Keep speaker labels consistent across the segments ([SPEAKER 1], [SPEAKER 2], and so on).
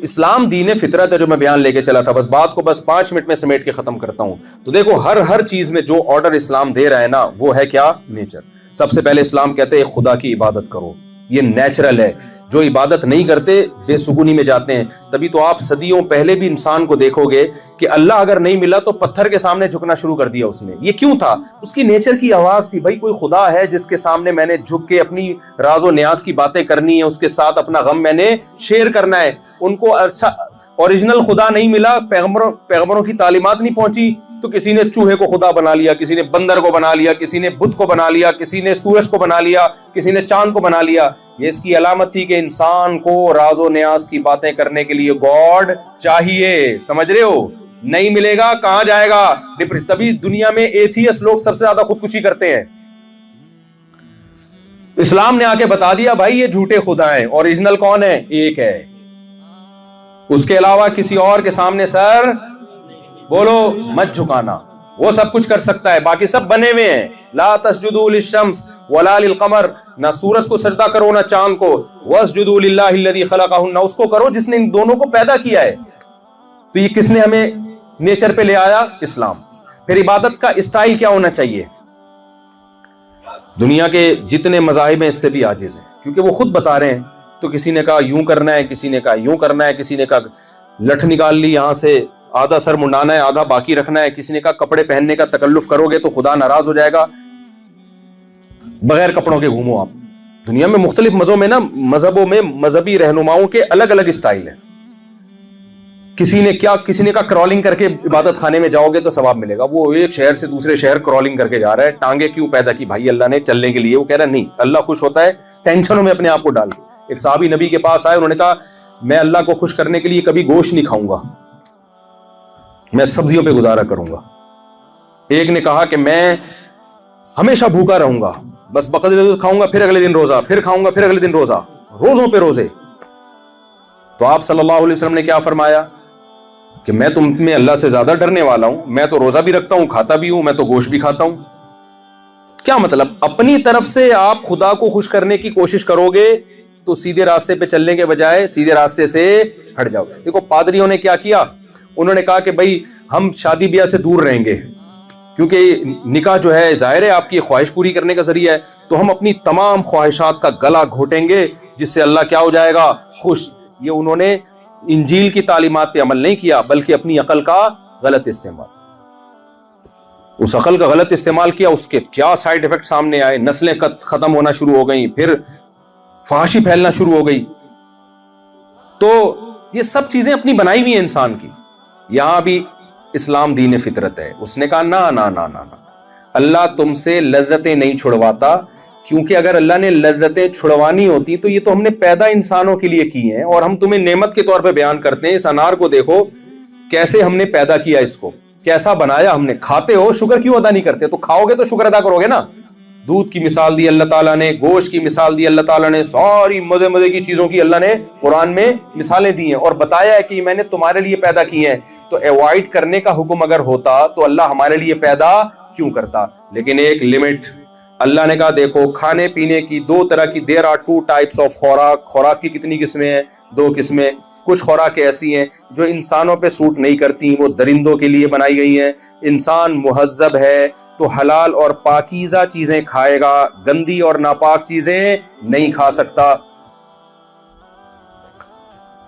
[SPEAKER 1] اسلام دین فطرت ہے جو میں بیان لے کے چلا تھا، بس بات کو بس 5 منٹ میں سمیٹ کے ختم کرتا ہوں. تو دیکھو ہر چیز میں جو آرڈر اسلام دے رہا ہے نا وہ ہے کیا؟ نیچر. سب سے پہلے اسلام کہتے ہیں خدا کی عبادت کرو، یہ نیچرل ہے. جو عبادت نہیں کرتے بے سکونی میں جاتے ہیں. تبھی تو آپ صدیوں پہلے بھی انسان کو دیکھو گے کہ اللہ اگر نہیں ملا تو پتھر کے سامنے جھکنا شروع کر دیا اس نے. یہ کیوں تھا؟ اس کی نیچر کی آواز تھی، بھائی کوئی خدا ہے جس کے سامنے میں نے جھک کے اپنی راز و نیاز کی باتیں کرنی ہے، اس کے ساتھ اپنا غم میں نے شیئر کرنا ہے. ان کو اوریجنل خدا نہیں ملا، پیغمبروں کی تعلیمات نہیں پہنچی، تو کسی نے چوہے کو خدا بنا لیا، کسی نے بندر کو بنا لیا، کسی نے بت کو بنا لیا، کسی نے سورج کو بنا لیا، کسی نے چاند کو بنا لیا. یہ اس کی علامت تھی کہ انسان کو راز و نیاز کی باتیں کرنے کے لیے گاڈ چاہیے. سمجھ رہے ہو؟ نہیں ملے گا کہاں جائے گا؟ تبھی دنیا میں ایتھیسٹ لوگ سب سے زیادہ خودکشی کرتے ہیں. اسلام نے آ کے بتا دیا بھائی یہ جھوٹے خدا ہیں، اوریجنل کون ہے؟ ایک ہے. اس کے علاوہ کسی اور کے سامنے سر بولو مت جھکانا. وہ سب کچھ کر سکتا ہے، باقی سب بنے ہوئے ہیں. لا تسجدوا للشمس ولا للقمر، نہ سورج کو سجدہ کرو نہ چاند کو. واسجدوا للہ الذی خلقہن، اس کو کرو جس نے ان دونوں کو پیدا کیا ہے. تو یہ کس نے ہمیں نیچر پہ لے آیا؟ اسلام. پھر عبادت کا اسٹائل کیا ہونا چاہیے؟ دنیا کے جتنے مذاہب ہیں اس سے بھی عاجز ہیں، کیونکہ وہ خود بتا رہے ہیں. تو کسی نے کہا یوں کرنا ہے، کسی نے کہا یوں کرنا ہے، کسی نے کہا لٹھ نکال لی یہاں سے آدھا سر منڈانا ہے آدھا باقی رکھنا ہے، کسی نے کہا کپڑے پہننے کا تکلف کرو گے تو خدا ناراض ہو جائے گا، بغیر کپڑوں کے گھومو. آپ دنیا میں مختلف مذہبوں میں مذہبی رہنماؤں کے الگ الگ اسٹائل ہیں. کسی نے کہا کرالنگ کر کے عبادت خانے میں جاؤ گے تو ثواب ملے گا. وہ ایک شہر سے دوسرے شہر کرالنگ کر کے جا رہا ہے. ٹانگیں کیوں پیدا کی بھائی اللہ نے؟ چلنے کے لیے. وہ کہہ رہا نہیں، اللہ خوش ہوتا ہے ٹینشنوں میں اپنے آپ کو ڈال کے. ایک صحابی نبی کے پاس آئے، انہوں نے کہا میں اللہ کو خوش کرنے کے لیے کبھی گوشت نہیں کھاؤں گا، میں سبزیوں پہ گزارا کروں گا. ایک نے کہا کہ میں ہمیشہ بھوکا رہوں گا، بس بقرہ دودھ کھاؤں گا پھر اگلے دن روزہ، پھر کھاؤں گا پھر اگلے دن روزہ، روزوں پہ روزے. تو آپ صلی اللہ علیہ وسلم نے کیا فرمایا کہ میں تم میں اللہ سے زیادہ ڈرنے والا ہوں. میں تو روزہ بھی رکھتا ہوں، کھاتا بھی ہوں، میں تو گوشت بھی کھاتا ہوں. کیا مطلب؟ اپنی طرف سے آپ خدا کو خوش کرنے کی کوشش کرو گے تو سیدھے راستے پہ چلنے کے بجائے سیدھے راستے سے ہٹ جاؤ. دیکھو پادریوں نے کیا کیا، انہوں نے کہا کہ بھائی ہم شادی بیاہ سے دور رہیں گے کیونکہ نکاح جو ہے ظاہر ہے آپ کی خواہش پوری کرنے کا ذریعہ ہے، تو ہم اپنی تمام خواہشات کا گلا گھوٹیں گے جس سے اللہ کیا ہو جائے گا؟ خوش. یہ انہوں نے انجیل کی تعلیمات پہ عمل نہیں کیا بلکہ اپنی عقل کا غلط استعمال. اس عقل کا غلط استعمال کیا، اس کے کیا سائیڈ ایفیکٹ سامنے آئے. نسلیں ختم ہونا شروع ہو گئیں، پھر فحاشی پھیلنا شروع ہو گئی. تو یہ سب چیزیں اپنی بنائی ہوئی ہیں انسان کی. یہاں بھی اسلام دین فطرت ہے. اس نے کہا نا نا نا نا نا، اللہ تم سے لذتیں نہیں چھڑواتا، کیونکہ اگر اللہ نے لذتیں چھڑوانی ہوتی تو یہ تو ہم نے پیدا انسانوں کے لیے کی ہیں، اور ہم تمہیں نعمت کے طور پہ بیان کرتے ہیں. اس انار کو دیکھو کیسے ہم نے پیدا کیا، اس کو کیسا بنایا ہم نے. کھاتے ہو شکر کیوں ادا نہیں کرتے؟ تو کھاؤ گے تو شکر ادا کرو گے نا. دودھ کی مثال دی اللہ تعالیٰ نے، گوشت کی مثال دی اللہ تعالیٰ نے، ساری مزے کی چیزوں کی اللہ نے قرآن میں مثالیں دی ہیں اور بتایا ہے کہ میں نے تمہارے لیے پیدا کی ہیں. تو ایوائڈ کرنے کا حکم اگر ہوتا تو اللہ ہمارے لیے پیدا کیوں کرتا؟ لیکن ایک لمٹ. اللہ نے کہا دیکھو کھانے پینے کی 2 طرح کی، دیر آر 2 ٹائپس آف خوراک. خوراک کی کتنی قسمیں ہیں؟ 2 قسمیں. کچھ خوراک ایسی ہیں جو انسانوں پہ سوٹ نہیں کرتی، وہ درندوں کے لیے بنائی گئی ہیں. انسان مہذب ہے تو حلال اور پاکیزہ چیزیں کھائے گا، گندی اور ناپاک چیزیں نہیں کھا سکتا.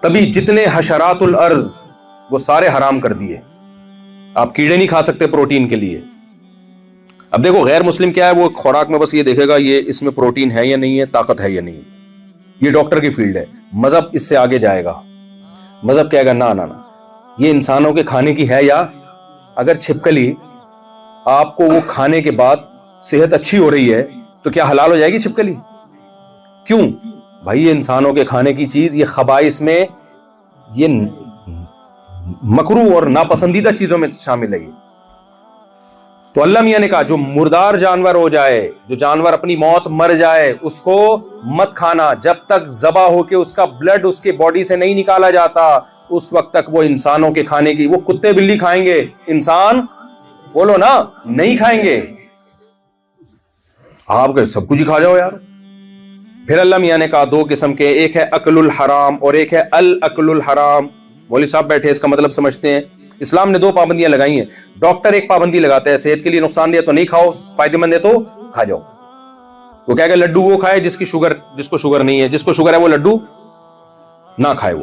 [SPEAKER 1] تبھی جتنے حشرات الارض وہ سارے حرام کر دیے. آپ کیڑے نہیں کھا سکتے پروٹین کے لیے. اب دیکھو غیر مسلم کیا ہے، وہ خوراک میں بس یہ دیکھے گا یہ اس میں پروٹین ہے یا نہیں ہے، طاقت ہے یا نہیں. یہ ڈاکٹر کی فیلڈ ہے. مذہب اس سے آگے جائے گا. مذہب کہے گا نا نا نا، یہ انسانوں کے کھانے کی ہے. یا اگر چھپکلی آپ کو وہ کھانے کے بعد صحت اچھی ہو رہی ہے تو کیا حلال ہو جائے گی چھپکلی؟ کیوں بھائی؟ یہ انسانوں کے کھانے کی چیز، یہ خبائث میں، یہ مکروہ اور ناپسندیدہ چیزوں میں شامل ہے. تو اللہ میاں نے کہا جو مردار جانور ہو جائے، جو جانور اپنی موت مر جائے، اس کو مت کھانا جب تک ذبح ہو کے اس کا بلڈ اس کے باڈی سے نہیں نکالا جاتا. اس وقت تک وہ انسانوں کے کھانے کی، وہ کتے بلی کھائیں گے، انسان بولو نا نہیں کھائیں گے. آپ سب کچھ ہی کھا جاؤ یار. پھر اللہ میاں نے کہا دو قسم کے، ایک ہے اکل الحرام اور ایک ہے الاکل الحرام. مولوی صاحب بیٹھے اس کا مطلب سمجھتے ہیں. اسلام نے دو پابندیاں لگائی ہیں. ڈاکٹر ایک پابندی لگاتا ہے صحت کے لیے نقصان دہ تو نہیں کھاؤ، فائدہ مند ہے تو کھا جاؤ. وہ کہے گا لڈو وہ کھائے جس کو شوگر نہیں ہے، جس کو شوگر ہے وہ لڈو نہ کھائے وہ.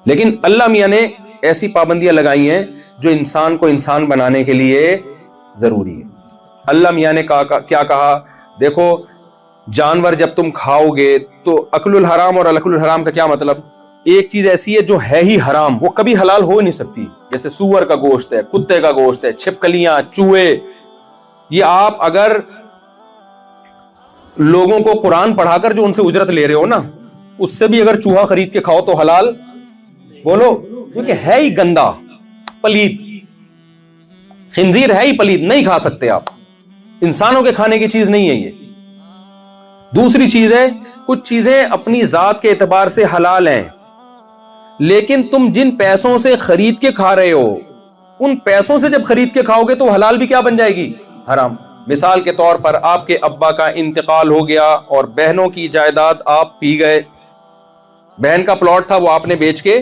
[SPEAKER 1] لیکن اللہ میاں نے ایسی پابندیاں لگائی ہیں جو انسان کو انسان بنانے کے لیے ضروری ہے. اللہ میاں نے کیا کہا؟ دیکھو جانور جب تم کھاؤ گے تو اکل الحرام اور الاکل الحرام کا کیا مطلب؟ ایک چیز ایسی ہے جو ہے ہی حرام، وہ کبھی حلال ہو نہیں سکتی، جیسے سور کا گوشت ہے، کتے کا گوشت ہے، چھپکلیاں، چوہے. یہ آپ اگر لوگوں کو قرآن پڑھا کر جو ان سے اجرت لے رہے ہو نا، اس سے بھی اگر چوہا خرید کے کھاؤ تو حلال بولو، کیونکہ ہے ہی گندا پلید. خنزیر ہے ہی پلید، نہیں کھا سکتے آپ، انسانوں کے کھانے کی چیز نہیں ہے یہ. دوسری چیز ہے کچھ چیزیں اپنی ذات کے اعتبار سے حلال ہیں، لیکن تم جن پیسوں سے خرید کے کھا رہے ہو ان پیسوں سے جب خرید کے کھاؤ گے تو حلال بھی کیا بن جائے گی؟ حرام. مثال کے طور پر آپ کے ابا کا انتقال ہو گیا اور بہنوں کی جائیداد آپ پی گئے. بہن کا پلاٹ تھا وہ آپ نے بیچ کے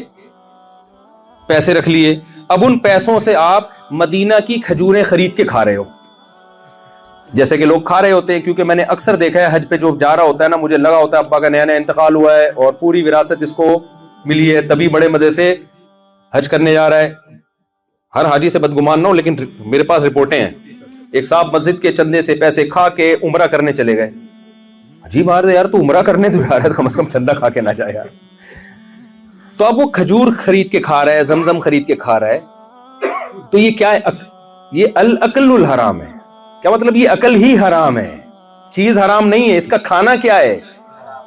[SPEAKER 1] پیسے رکھ لیے. اب ان پیسوں سے آپ مدینہ کی کھجوریں خرید کے کھا رہے ہو، جیسے کہ لوگ کھا رہے ہوتے ہیں. کیونکہ میں نے اکثر دیکھا ہے حج پہ جو جا رہا ہوتا ہے نا، مجھے لگا ہوتا ہے ابا کا نیا نیا انتقال ہوا ہے اور پوری وراثت اس کو ملی ہے، تبھی بڑے مزے سے حج کرنے جا رہا ہے. ہر حاجی سے بدگمان نہ ہو، لیکن میرے پاس رپورٹیں ہیں. ایک صاحب مسجد کے چندے سے پیسے کھا کے عمرہ کرنے چلے گئے. عجیب بات ہے یار، تو عمرہ کرنے تو جا رہا ہے، کم از کم چندہ کھا کے نہ جائے یار. تو اب وہ کھجور خرید کے کھا رہا ہے، زمزم خرید کے کھا رہا ہے. تو یہ کیا ہے؟ یہ الاکل الحرام ہے. کیا مطلب؟ یہ عقل ہی حرام ہے، چیز حرام نہیں ہے، اس کا کھانا کیا ہے؟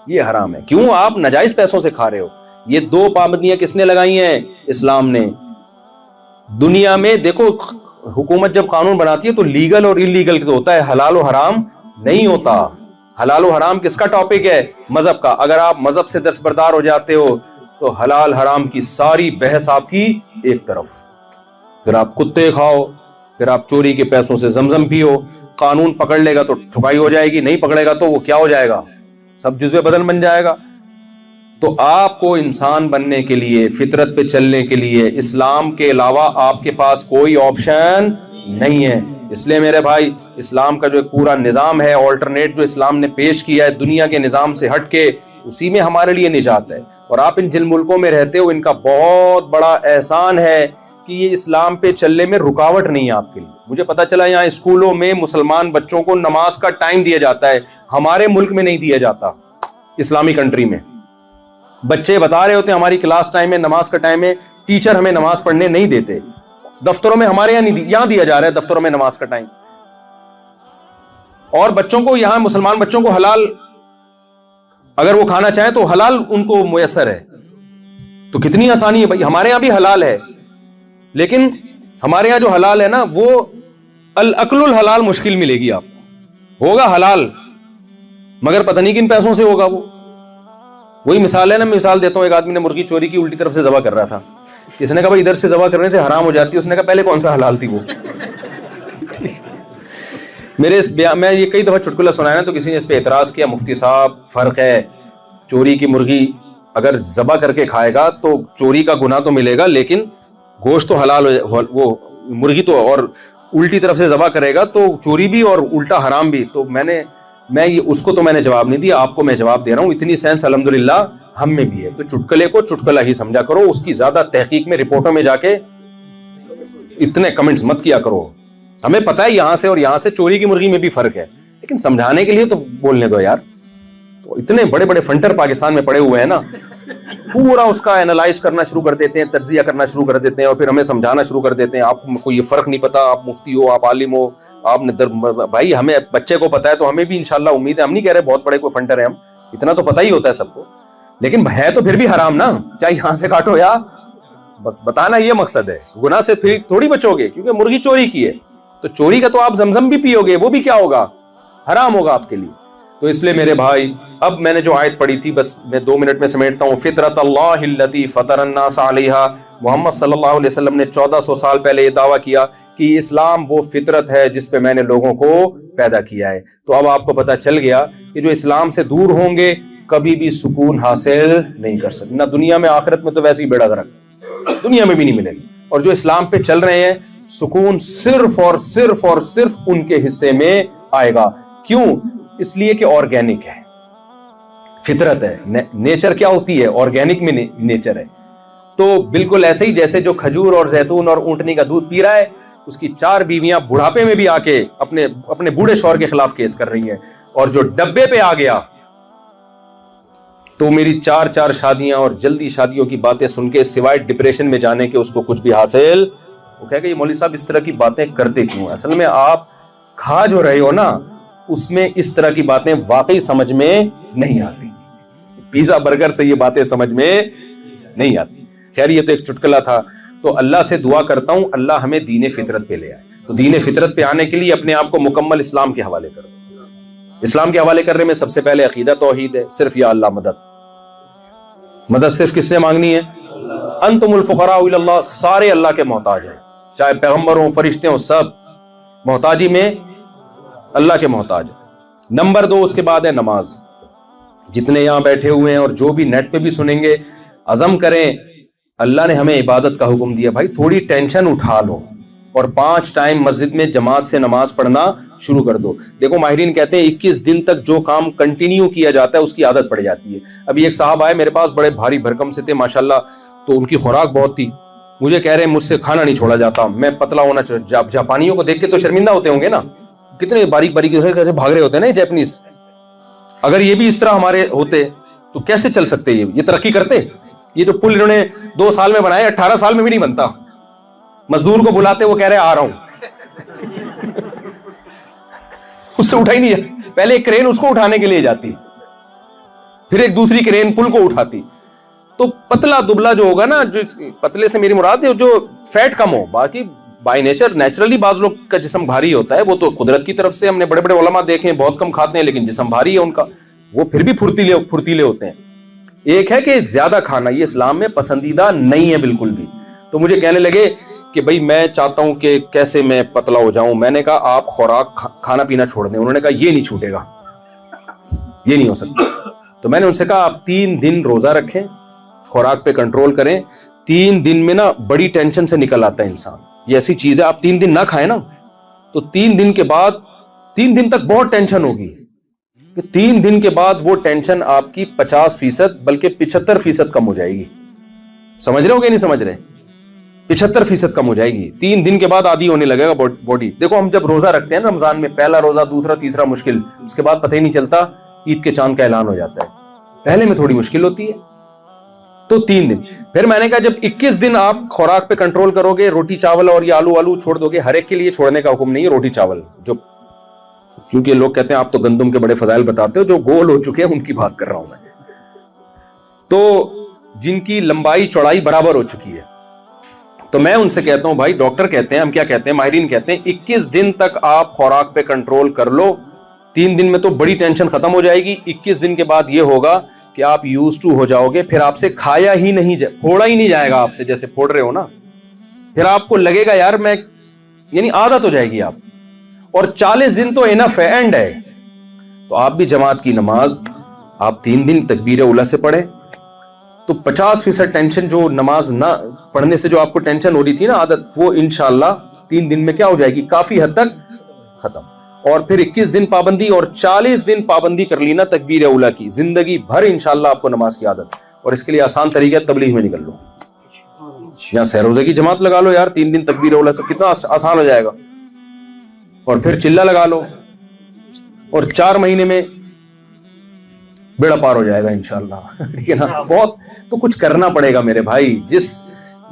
[SPEAKER 1] یہ حرام ہے. کیوں؟ آپ ناجائز پیسوں سے کھا رہے ہو. یہ دو پابندیاں کس نے لگائی ہیں؟ اسلام نے. دنیا میں دیکھو حکومت جب قانون بناتی ہے تو لیگل اور انلیگل تو ہوتا ہے، حلال و حرام نہیں ہوتا. حلال و حرام کس کا ٹاپک ہے؟ مذہب کا. اگر آپ مذہب سے دستبردار ہو جاتے ہو تو حلال حرام کی ساری بحث آپ کی ایک طرف. پھر آپ کتے کھاؤ، پھر آپ چوری کے پیسوں سے زمزم پیو. قانون پکڑ لے گا تو ٹھکائی ہو جائے گی، نہیں پکڑے گا تو وہ کیا ہو جائے گا؟ سب جزو بدن بن جائے گا. تو آپ کو انسان بننے کے لیے، فطرت پہ چلنے کے لیے اسلام کے علاوہ آپ کے پاس کوئی آپشن نہیں ہے. اس لیے میرے بھائی اسلام کا جو ایک پورا نظام ہے، آلٹرنیٹ جو اسلام نے پیش کیا ہے دنیا کے نظام سے ہٹ کے، اسی میں ہمارے لیے نجات ہے. اور آپ ان جن ملکوں میں رہتے ہو ان کا بہت بڑا احسان ہے کہ یہ اسلام پہ چلنے میں رکاوٹ نہیں ہے آپ کے لیے. مجھے پتا چلا یہاں اسکولوں میں مسلمان بچوں کو نماز کا ٹائم دیا جاتا ہے، ہمارے ملک میں نہیں دیا جاتا. اسلامی کنٹری میں بچے بتا رہے ہوتے ہیں ہماری کلاس ٹائم ہے، نماز کا ٹائم ہے، ٹیچر ہمیں نماز پڑھنے نہیں دیتے. دفتروں میں ہمارے یہاں دیا جا رہا ہے دفتروں میں نماز کا ٹائم. اور بچوں کو یہاں مسلمان بچوں کو حلال اگر وہ کھانا چاہیں تو حلال ان کو میسر ہے. تو کتنی آسانی ہے بھائی. ہمارے یہاں بھی حلال ہے، لیکن ہمارے یہاں جو حلال ہے نا وہ الاکل الحلال مشکل ملے گی. آپ ہوگا حلال مگر پتہ نہیں کن پیسوں سے ہوگا. وہی مثال ہے نا، میں مثال دیتا ہوں. ایک آدمی نے مرغی چوری کی، الٹی طرف سے ذبح کر رہا تھا. اس نے کہا بھائی ادھر سے ذبح کرنے سے حرام ہو جاتی ہے. اس نے کہا پہلے کون سا حلال تھی وہ؟ میں یہ کئی دفعہ چٹکلا سنایا نا تو کسی نے اس پہ اعتراض کیا، مفتی صاحب فرق ہے، چوری کی مرغی اگر ذبح کر کے کھائے گا تو چوری کا گناہ تو ملے گا لیکن گوشت تو حلال ہو، وہ مرغی تو، اور الٹی طرف سے ذبح کرے گا تو چوری بھی اور الٹا حرام بھی. تو اس کو تو میں نے جواب نہیں دیا، آپ کو میں جواب دے رہا ہوں. اتنی سینس الحمدللہ ہم میں بھی ہے. تو چٹکلے کو چٹکلا ہی سمجھا کرو، اس کی زیادہ تحقیق میں رپورٹوں میں جا کے اتنے کمنٹس مت کیا کرو. ہمیں پتہ ہے یہاں سے اور یہاں سے چوری کی مرغی میں بھی فرق ہے، لیکن سمجھانے کے لیے تو بولنے دو یار. تو اتنے بڑے بڑے فنٹر پاکستان میں پڑے ہوئے ہیں نا، پورا اس کا اینالائز کرنا شروع کر دیتے ہیں، تجزیہ کرنا شروع کر دیتے ہیں اور پھر ہمیں سمجھانا شروع کر دیتے ہیں. آپ کو یہ فرق نہیں پتا، آپ مفتی ہو، آپ عالم ہو، آپ نے بھائی ہمیں بچے کو پتا ہے تو ہمیں بھی انشاءاللہ امید ہے. ہم نہیں کہہ رہے بہت بڑے کوئی فنٹر ہے، ہم اتنا تو پتہ ہی ہوتا ہے سب کو، لیکن ہے تو پھر بھی حرام نا، چاہے یہاں سے کاٹو یا بس بتانا یہ مقصد ہے. گناہ سے پھر تھوڑی بچو گے کیونکہ مرغی چوری کی ہے. تو چوری کا تو آپ زمزم بھی پیو گے، وہ بھی کیا ہوگا؟ حرام ہوگا آپ کے لیے. تو اس لیے میرے بھائی اب میں نے جو آیت پڑھی تھی بس میں 2 منٹ میں سمیٹتا ہوں. فطرت اللہ التی فطر الناس علیہا. محمد صلی اللہ علیہ وسلم نے 1400 سال پہلے یہ دعویٰ کیا کہ اسلام وہ فطرت ہے جس پہ میں نے لوگوں کو پیدا کیا ہے. تو اب آپ کو پتہ چل گیا کہ جو اسلام سے دور ہوں گے کبھی بھی سکون حاصل نہیں کر سکتے, نہ دنیا میں, آخرت میں تو ویسے ہی بیڑا غرق, دنیا میں بھی نہیں ملے گی. اور جو اسلام پہ چل رہے ہیں سکون صرف اور صرف ان کے حصے میں آئے گا. کیوں؟ اس لیے کہ آرگینک ہے, فطرت ہے. نیچر کیا ہوتی ہے؟ آرگینک میں نیچر ہے. تو بالکل ایسے ہی جیسے جو کھجور اور زیتون اور اونٹنی کا دودھ پی رہا ہے, اس کی 4 بیویاں بڑھاپے میں بھی آ کے اپنے بوڑھے شوہر کے خلاف کیس کر رہی ہیں, اور جو ڈبے پہ آ گیا تو میری 4 شادیاں اور جلدی شادیوں کی باتیں سن کے سوائے ڈپریشن میں جانے کے اس کو کچھ بھی حاصل, وہ کہے گا یہ مولوی صاحب اس طرح کی باتیں کرتے کیوں؟ اصل میں آپ کھا جو رہے ہو نا اس میں اس طرح کی باتیں واقعی سمجھ میں نہیں آتی. پیزا برگر سے یہ باتیں سمجھ میں نہیں آتی. خیر یہ تو ایک چٹکلا تھا. تو اللہ سے دعا کرتا ہوں اللہ ہمیں دین فطرت پہ لے آئے. تو دین فطرت پہ آنے کے لیے اپنے آپ کو مکمل اسلام کے حوالے کرو. اسلام کے حوالے کرنے میں سب سے پہلے عقیدہ توحید ہے, صرف یا اللہ مدد صرف کس نے مانگنی ہے؟ انتم الفقراء الی اللہ, سارے اللہ کے محتاج ہیں, چاہے پیغمبر ہوں فرشتے ہوں, سب محتاجی میں اللہ کے محتاج ہیں. نمبر 2 اس کے بعد ہے نماز. جتنے یہاں بیٹھے ہوئے ہیں اور جو بھی نیٹ پہ بھی سنیں گے, عزم کریں, اللہ نے ہمیں عبادت کا حکم دیا, بھائی تھوڑی ٹینشن اٹھا لو اور 5 ٹائم مسجد میں جماعت سے نماز پڑھنا شروع کر دو. دیکھو ماہرین کہتے ہیں 21 دن تک جو کام کنٹینیو کیا جاتا ہے اس کی عادت پڑ جاتی ہے. ابھی ایک صاحب آئے میرے پاس, بڑے بھاری بھرکم سے تھے ماشاءاللہ, تو ان کی خوراک بہت تھی. مجھے کہہ رہے ہیں مجھ سے کھانا نہیں چھوڑا جاتا, میں پتلا ہونا چاہیے. جاپانیوں کو دیکھ کے تو شرمندہ ہوتے ہوں گے نا, کتنے باریک کیسے بھاگ رہے ہوتے ہیں نا جیپنیز. اگر یہ بھی اس طرح ہمارے ہوتے تو کیسے چل سکتے, یہ ترقی کرتے. یہ جو پل انہوں نے 2 سال میں بنایا 18 سال میں بھی نہیں بنتا. مزدور کو بلاتے وہ کہہ رہے آ رہا ہوں, اس سے اٹھا ہی نہیں جاتا. پہلے ایک کرین اس کو اٹھانے کے لیے جاتی, پھر ایک دوسری کرین پل کو اٹھاتی. تو پتلا دبلا جو ہوگا نا, جو پتلے سے میری مراد ہے جو فیٹ کم ہو, باقی بائی نیچر نیچرلی بعض لوگ کا جسم بھاری ہوتا ہے, وہ تو قدرت کی طرف سے ہم نے بڑے بڑے علماء دیکھے ہیں بہت کم کھاتے ہیں لیکن جسم بھاری ہے ان کا, وہ پھر بھی پھرتیلے ہوتے ہیں. ایک ہے کہ زیادہ کھانا, یہ اسلام میں پسندیدہ نہیں ہے بالکل بھی. تو مجھے کہنے لگے کہ بھئی میں چاہتا ہوں کہ کیسے میں پتلا ہو جاؤں. میں نے کہا آپ خوراک کھانا پینا چھوڑ دیں. انہوں نے کہا یہ نہیں چھوٹے گا, یہ نہیں ہو سکتا. تو میں نے ان سے کہا آپ 3 دن روزہ رکھیں, خوراک پہ کنٹرول کریں. 3 دن میں نا بڑی ٹینشن سے نکل آتا ہے انسان. یہ ایسی چیز ہے آپ 3 دن نہ کھائیں نا تو 3 دن کے بعد 3 دن تک بہت ٹینشن ہوگی, کہ 3 دن کے بعد وہ ٹینشن آپ کی 50% بلکہ 75% کم ہو جائے گی. سمجھ رہے ہو کہ نہیں سمجھ رہے؟ 75% کم ہو جائے گی. 3 دن کے بعد عادی ہونے لگے گا باڈی. دیکھو ہم جب روزہ رکھتے ہیں نا رمضان میں, پہلا روزہ دوسرا تیسرا مشکل, اس کے بعد پتہ ہی نہیں چلتا عید کے چاند کا اعلان ہو جاتا ہے. پہلے میں تھوڑی مشکل ہوتی ہے. تو 3 دن. پھر میں نے کہا جب 21 دن آپ خوراک پہ کنٹرول کرو گے, روٹی چاول اور یہ آلو چھوڑ دو گے. ہر ایک کے لیے چھوڑنے کا حکم نہیں ہے روٹی چاول, جو کیونکہ لوگ کہتے ہیں آپ تو گندم کے بڑے فضائل بتاتے ہو, جو گول ہو چکے ہیں ان کی بات کر رہا ہوں میں. تو جن کی لمبائی چوڑائی برابر ہو چکی ہے, تو میں ان سے کہتا ہوں بھائی ڈاکٹر کہتے ہیں, ہم کیا کہتے ہیں, ماہرین کہتے ہیں 21 دن تک آپ خوراک پہ کنٹرول کر لو. 3 دن میں تو بڑی ٹینشن ختم ہو جائے گی. 21 دن کے بعد یہ ہوگا کہ آپ یوز ٹو ہو جاؤ گے, پھر آپ سے کھایا ہی نہیں پھوڑا ہی نہیں جائے گا آپ سے, جیسے پھوڑ رہے ہو نا. پھر آپ کو لگے گا یار میں, یعنی عادت ہو جائے گی آپ. اور 40 دن تو انف ہے, اینڈ ہے. تو آپ بھی جماعت کی نماز آپ 3 دن تکبیر اولیٰ سے پڑھیں, تو 50% ٹینشن جو نماز نہ پڑھنے سے جو آپ کو ٹینشن ہو رہی تھی نا عادت, وہ انشاءاللہ 3 دن میں کیا ہو جائے گی, کافی حد تک ختم. اور پھر 21 دن پابندی اور 40 دن پابندی کر لینا تکبیر اولیٰ کی, زندگی بھر انشاءاللہ آپ کو نماز کی عادت. اور اس کے لیے آسان طریقہ تبلیغ میں نکل لو, یا سہروزے کی جماعت لگا لو یار, 3 دن تکبیر اولیٰ سے کتنا آسان ہو جائے گا. اور پھر چلہ لگا لو, اور 4 مہینے میں بیڑا پار ہو جائے گا انشاءاللہ. ٹھیک ہے نا. بہت تو کچھ کرنا پڑے گا میرے بھائی. جس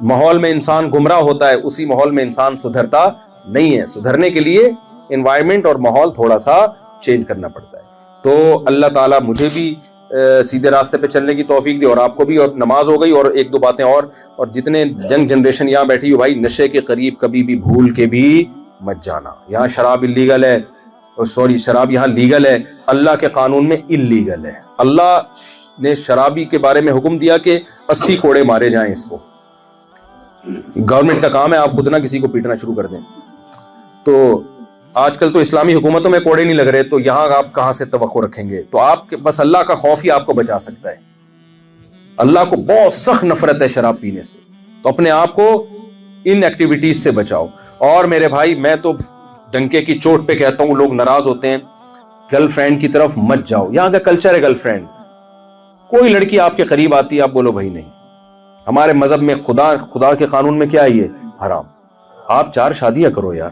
[SPEAKER 1] ماحول میں انسان گمراہ ہوتا ہے اسی ماحول میں انسان سدھرتا نہیں ہے. سدھرنے کے لیے انوائرمنٹ اور ماحول تھوڑا سا چینج کرنا پڑتا ہے. تو اللہ تعالیٰ مجھے بھی سیدھے راستے پہ چلنے کی توفیق دی, اور آپ کو بھی. اور نماز ہو گئی, اور 1-2 باتیں اور جتنے ینگ جنریشن یہاں بیٹھی ہو بھائی, نشے کے قریب کبھی بھی بھول کے بھی مت جانا. یہاں شراب انلیگل ہے, شراب یہاں لیگل ہے, اللہ کے قانون میں انلیگل ہے. اللہ نے شرابی کے بارے میں حکم دیا کہ 80 کوڑے مارے جائیں اس کو. گورنمنٹ کا کام ہے, آپ خود نہ کسی کو پیٹنا شروع کر دیں. تو آج کل تو اسلامی حکومتوں میں کوڑے نہیں لگ رہے، تو یہاں آپ کہاں سے توقع رکھیں گے؟ تو آپ کے بس اللہ کا خوف ہی آپ کو بچا سکتا ہے. اللہ کو بہت سخت نفرت ہے شراب پینے سے، تو اپنے آپ کو ان ایکٹیویٹیز سے بچاؤ. اور میرے بھائی میں تو ڈنکے کی چوٹ پہ کہتا ہوں، لوگ ناراض ہوتے ہیں، گرل فرینڈ کی طرف مت جاؤ. یہاں کا کلچر ہے گرل فرینڈ. کوئی لڑکی آپ کے قریب آتی ہے آپ بولو بھائی نہیں. ہمارے مذہب میں خدا کے قانون میں کیا ہے؟ یہ حرام. آپ 4 شادیاں کرو یار،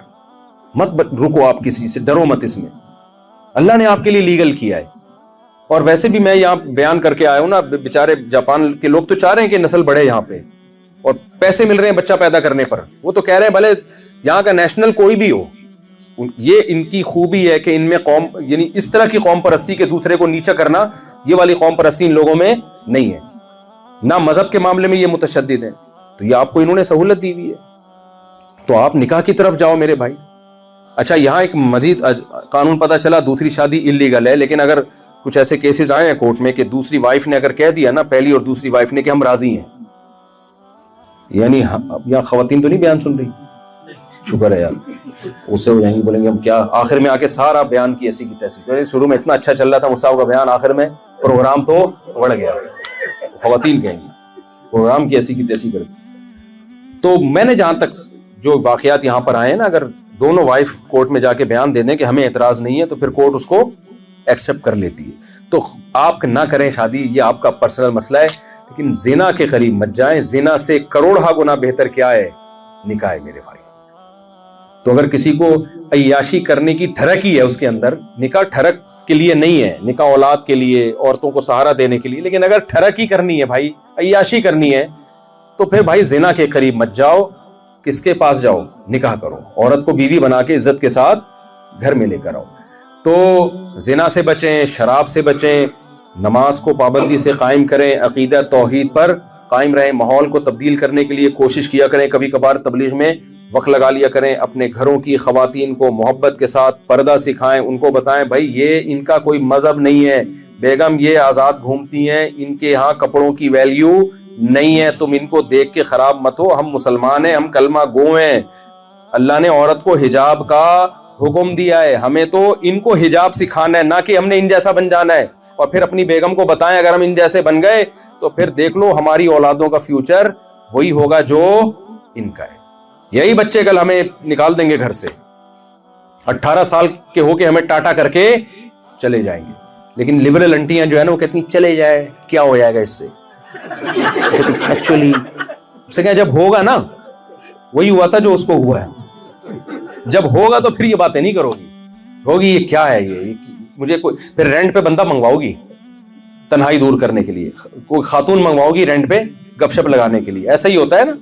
[SPEAKER 1] مت رکو آپ کسی سے، ڈرو مت. اس میں اللہ نے آپ کے لیے لیگل کیا ہے. اور ویسے بھی میں یہاں بیان کر کے آیا ہوں نا، بیچارے جاپان کے لوگ تو چاہ رہے ہیں کہ نسل بڑھے یہاں پہ، اور پیسے مل رہے ہیں بچہ پیدا کرنے پر. وہ تو کہہ رہے ہیں بھلے یہاں کا نیشنل کوئی بھی ہو. یہ ان کی خوبی ہے کہ ان میں قوم، یعنی اس طرح کی قوم پرستی کے دوسرے کو نیچا کرنا، یہ والی قوم پرستی ان لوگوں میں نہیں ہے. نہ مذہب کے معاملے میں یہ متشدد ہیں، تو یہ آپ کو انہوں نے سہولت دی ہوئی ہے. تو آپ نکاح کی طرف جاؤ میرے بھائی. اچھا یہاں ایک مزید قانون پتہ چلا، دوسری شادی اللیگل ہے، لیکن اگر کچھ ایسے کیسز آئے ہیں کورٹ میں کہ دوسری وائف نے اگر کہہ دیا نا، پہلی اور دوسری وائف نے، کہ ہم راضی ہیں، یعنی یہاں خواتین تو نہیں بیان سن رہی، شکر ہے یار، اس سے ہو جائیں گے، بولیں گے ہم کیا آخر میں آ کے سارا بیان کی ایسی کی تیسی. شروع میں اتنا اچھا چل رہا تھا مصعب کا بیان، آخر میں پروگرام تو بڑھ گیا. خواتین کہیں گی پروگرام کی ایسی کی تیسی کر دی. تو میں نے جہاں تک جو واقعات یہاں پر آئے ہیں نا، اگر دونوں وائف کورٹ میں جا کے بیان دے دیں کہ ہمیں اعتراض نہیں ہے، تو پھر کورٹ اس کو ایکسپٹ کر لیتی ہے. تو آپ نہ کریں شادی، یہ آپ کا پرسنل مسئلہ ہے، لیکن زنا کے قریب مت جائیں. زنا سے کروڑہ گنا بہتر کیا ہے؟ نکاح ہے میرے بھائی. تو اگر کسی کو عیاشی کرنے کی ٹھڑک ہی ہے اس کے اندر، نکاح ٹھڑک کے لیے نہیں ہے، نکاح اولاد کے لیے، عورتوں کو سہارا دینے کے لیے. لیکن اگر ٹھڑک ہی کرنی ہے بھائی، عیاشی کرنی ہے، تو پھر بھائی زنا کے قریب مت جاؤ. کس کے پاس جاؤ؟ نکاح کرو، عورت کو بیوی بنا کے عزت کے ساتھ گھر میں لے کر آؤ. تو زنا سے بچیں، شراب سے بچیں، نماز کو پابندی سے قائم کریں، عقیدہ توحید پر قائم رہیں، ماحول کو تبدیل کرنے کے لیے کوشش کیا کریں، کبھی کبھار تبلیغ میں وقت لگا لیا کریں. اپنے گھروں کی خواتین کو محبت کے ساتھ پردہ سکھائیں، ان کو بتائیں بھائی یہ ان کا کوئی مذہب نہیں ہے، بیگم یہ آزاد گھومتی ہیں، ان کے ہاں کپڑوں کی ویلیو نہیں ہے، تم ان کو دیکھ کے خراب مت ہو، ہم مسلمان ہیں، ہم کلمہ گو ہیں. اللہ نے عورت کو حجاب کا حکم دیا ہے، ہمیں تو ان کو حجاب سکھانا ہے، نہ کہ ہم نے ان جیسا بن جانا ہے. اور پھر اپنی بیگم کو بتائیں اگر ہم ان جیسے بن گئے تو پھر دیکھ لو ہماری اولادوں کا فیوچر وہی ہوگا جو ان کا ہے. یہی بچے کل ہمیں نکال دیں گے گھر سے، 18 سال کے ہو کے ہمیں ٹاٹا کر کے چلے جائیں گے. لیکن لبرل انٹیاں جو ہے نا وہ کہتی ہیں چلے جائے، کیا ہو جائے گا اس سے. ایکچولی سے کہ جب ہوگا نا، وہی ہوا تھا جو اس کو ہوا ہے. جب ہوگا تو پھر یہ باتیں نہیں کرو گی، ہوگی یہ کیا ہے، یہ مجھے کوئی پھر رینٹ پہ بندہ منگواؤ گی تنہائی دور کرنے کے لیے، کوئی خاتون منگواؤ گی رینٹ پہ گپ شپ لگانے کے لیے. ایسا ہی ہوتا ہے نا.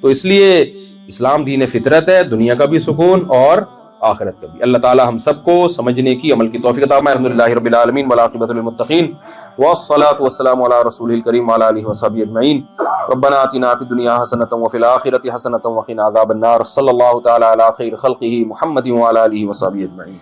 [SPEAKER 1] تو اس لیے اسلام دین فطرت ہے، دنیا کا بھی سکون اور آخرت کا بھی. اللہ تعالی ہم سب کو سمجھنے کی، عمل کی توفیق عطا فرمائے. الحمدللہ رب العالمین والعاقبۃ للمتقین والصلاۃ والسلام علی رسول الکریم وعلی آلہ وصحبہ اجمعین. ربنا آتنا فی الدنیا حسنۃ وفی الآخرۃ حسنۃ وقنا عذاب النار. صلی اللہ تعالی علی خیر خلقہ محمد وعلی آلہ وصحبہ اجمعین.